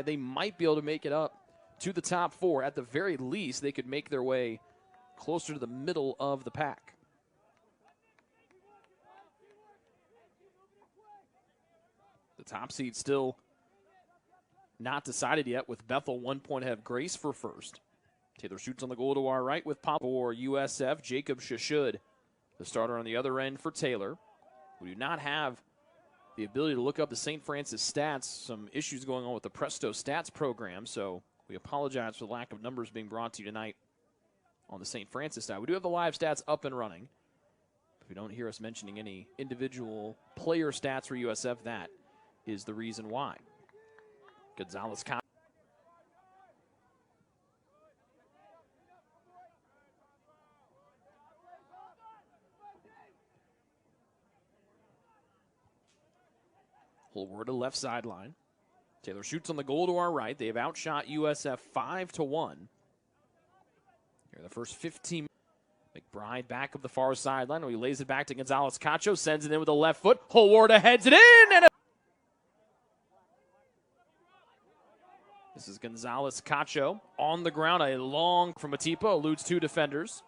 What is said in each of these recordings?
They might be able to make it up to the top four. At the very least, they could make their way closer to the middle of the pack. The top seed still not decided yet, with Bethel 1 point ahead of Grace for first. Taylor shoots on the goal to our right with Pablo for USF. Jacob Shashud, the starter on the other end for Taylor. We do not have the ability to look up the St. Francis stats. Some issues going on with the Presto Stats program, so we apologize for the lack of numbers being brought to you tonight on the St. Francis side. We do have the live stats up and running. If you don't hear us mentioning any individual player stats for USF, that is the reason why. González. Holward to left sideline. Taylor shoots on the goal to our right. They have outshot USF 5-1. Here are the first 15. McBride back of the far sideline. He lays it back to González. Cacho sends it in with the left foot. Holward heads it in. And this is González Cacho on the ground. A long from Matipa, eludes two defenders.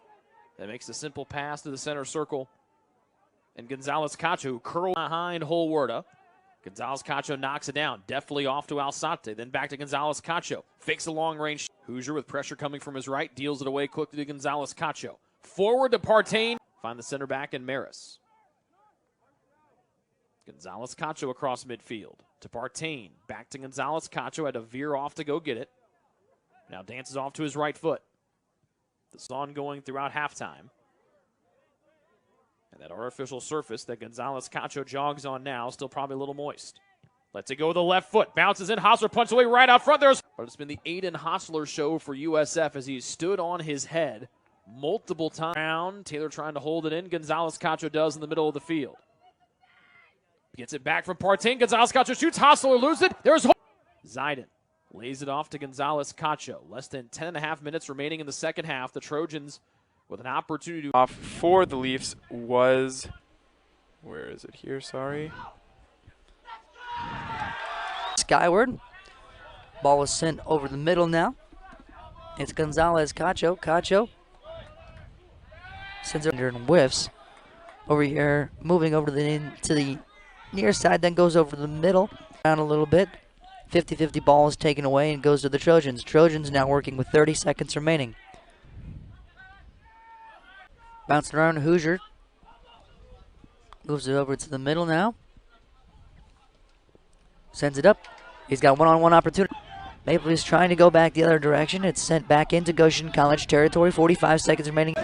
That makes a simple pass to the center circle. And González Cacho, who curls behind Holward. González Cacho knocks it down. Deftly off to Alzate. Then back to González Cacho. Fakes a long range. Hoosier with pressure coming from his right. Deals it away quickly to González Cacho. Forward to Partain. Find the center back in Maris. González Cacho across midfield to Partain. Back to González Cacho. Had to veer off to go get it. Now dances off to his right foot. This is ongoing throughout halftime. And that artificial surface that González Cacho jogs on now, still probably a little moist. Lets it go with the left foot. Bounces in. Hostler punches away right out front. But it's been the Aiden Hostler show for USF as he stood on his head multiple times. Taylor trying to hold it in. González Cacho does in the middle of the field. Gets it back from Partain. González Cacho shoots. Hostler loses it. There's Zidon. Lays it off to González Cacho. Less than 10.5 minutes remaining in the second half. The Trojans with an opportunity off for the Leafs was, where is it here, sorry. Skyward. Ball is sent over the middle now. It's González Cacho. Cacho sends it under and whiffs. Over here, moving over to the near side, then goes over the middle. Down a little bit. 50-50 ball is taken away and goes to the Trojans. Trojans now working with 30 seconds remaining. Bouncing around Hoosier. Moves it over to the middle now. Sends it up. He's got one-on-one opportunity. Maple Leafs trying to go back the other direction. It's sent back into Goshen College territory. 45 seconds remaining.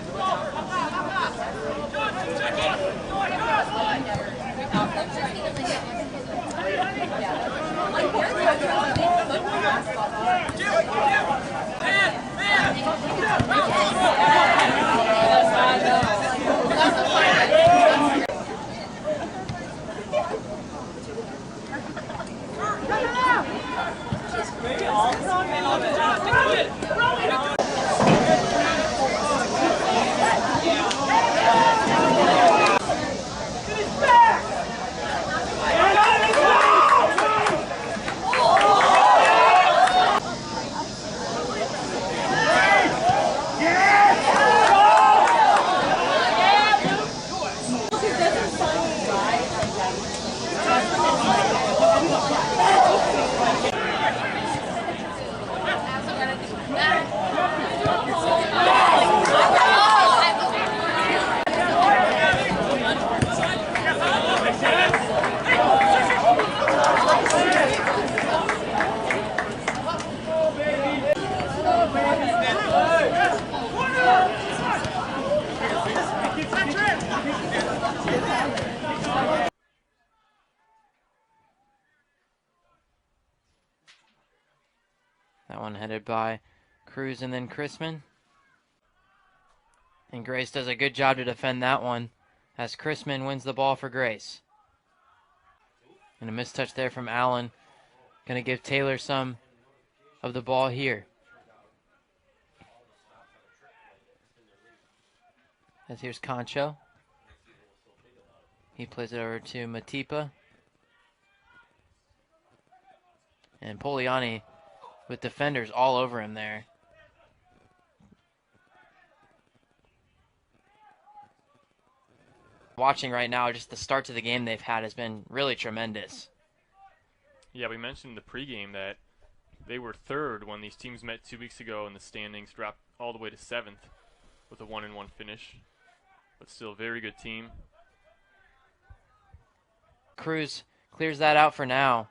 That one headed by Cruz and then Chrisman. And Grace does a good job to defend that one as Chrisman wins the ball for Grace. And a mistouch there from Allen. Going to give Taylor some of the ball here. As here's Concho. He plays it over to Matipa. And Poliani with defenders all over him there. Watching right now, just the start to the game they've had has been really tremendous. Yeah, we mentioned in the pregame that they were third when these teams met 2 weeks ago, and the standings dropped all the way to 7th with a 1-1 finish. But still a very good team. Cruz clears that out for now.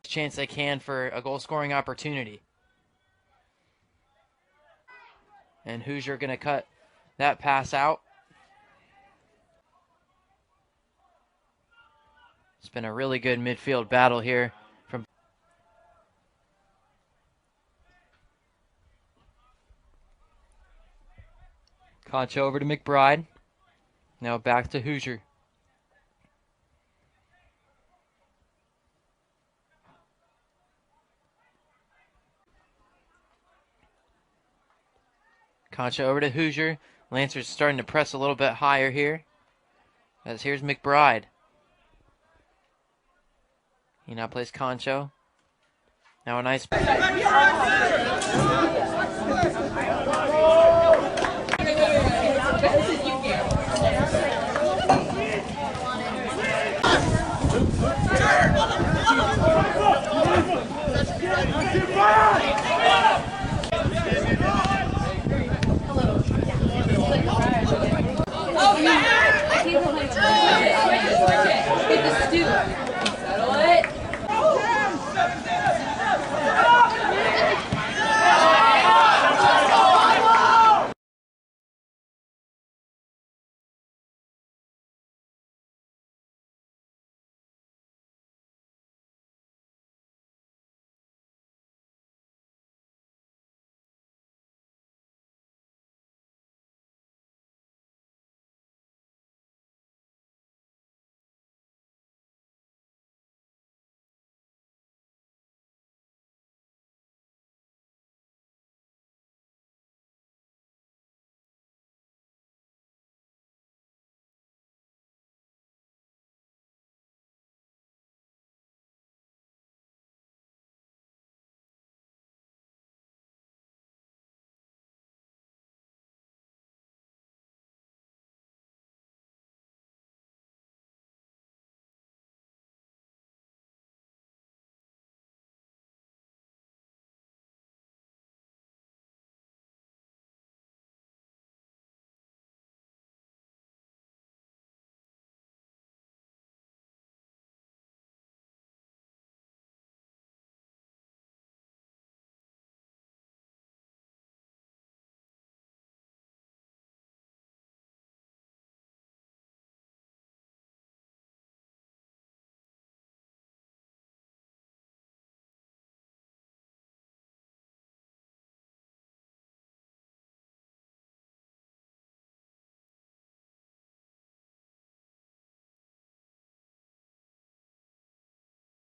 Chance they can for a goal scoring opportunity. And Hoosier going to cut that pass out. It's been a really good midfield battle here from Concha over to McBride. Now back to Hoosier. Concha over to Hoosier. Lancers starting to press a little bit higher here. As here's McBride. He now plays Concho. Now a nice...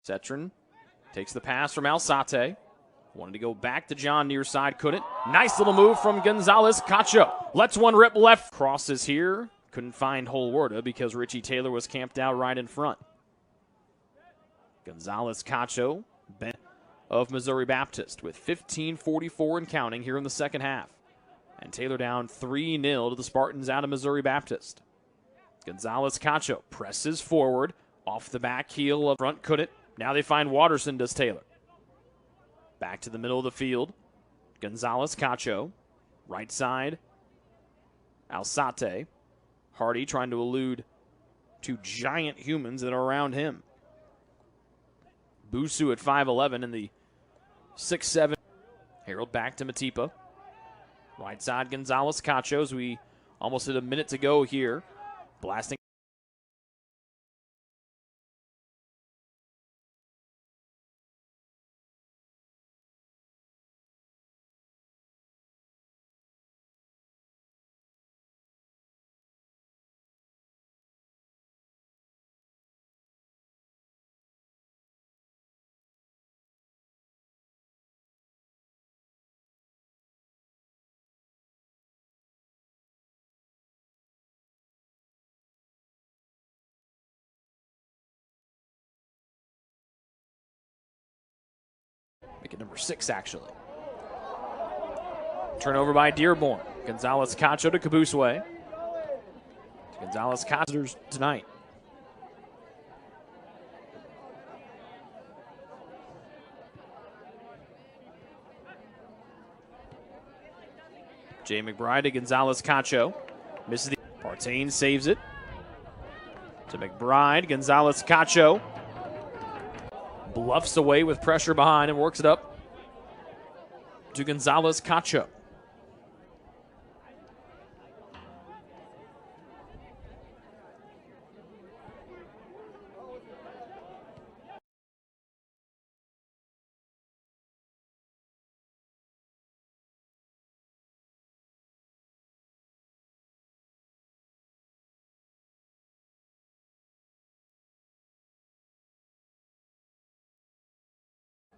Cetron takes the pass from Alzate. Wanted to go back to John near side, couldn't. Nice little move from González. Cacho lets one rip left. Crosses here. Couldn't find Holwarda because Richie Taylor was camped out right in front. González Cacho of Missouri Baptist with 15:44 and counting here in the second half. And Taylor down 3-0 to the Spartans out of Missouri Baptist. González Cacho presses forward off the back heel of front, couldn't. Now they find Watterson, does Taylor. Back to the middle of the field. González Cacho. Right side. Alzate. Hardy trying to elude two giant humans that are around him. Busu at 5'11" in the 6'7". Harold back to Matipa. Right side González Cacho as we almost hit a minute to go here. Blasting. Make it number 6, actually. Turnover by Dearborn. Gonzalez Cacho to Cabuswe. Gonzalez Cacho tonight. Jay McBride to Gonzalez Cacho. Misses the. Partain saves it. To McBride. Gonzalez Cacho. Bluffs away with pressure behind and works it up to Gonzalez Cacho.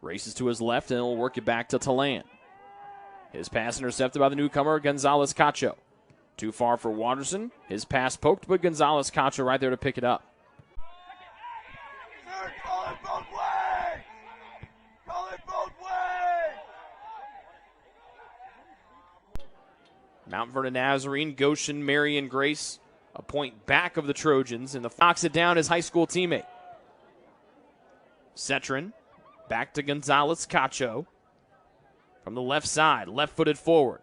Races to his left and he'll work it back to Talan. His pass intercepted by the newcomer, Gonzalez Cacho. Too far for Watterson. His pass poked, but Gonzalez Cacho right there to pick it up. Sir, call it both ways! Call it both ways! Mount Vernon Nazarene, Goshen, Marion Grace, a point back of the Trojans, and the knocks it down his high school teammate. Cetrin. Back to Gonzalez Cacho. From the left side, left-footed forward.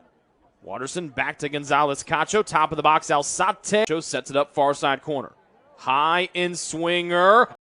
Watterson back to Gonzalez Cacho. Top of the box, Alzate. Cacho sets it up far side corner. High in swinger.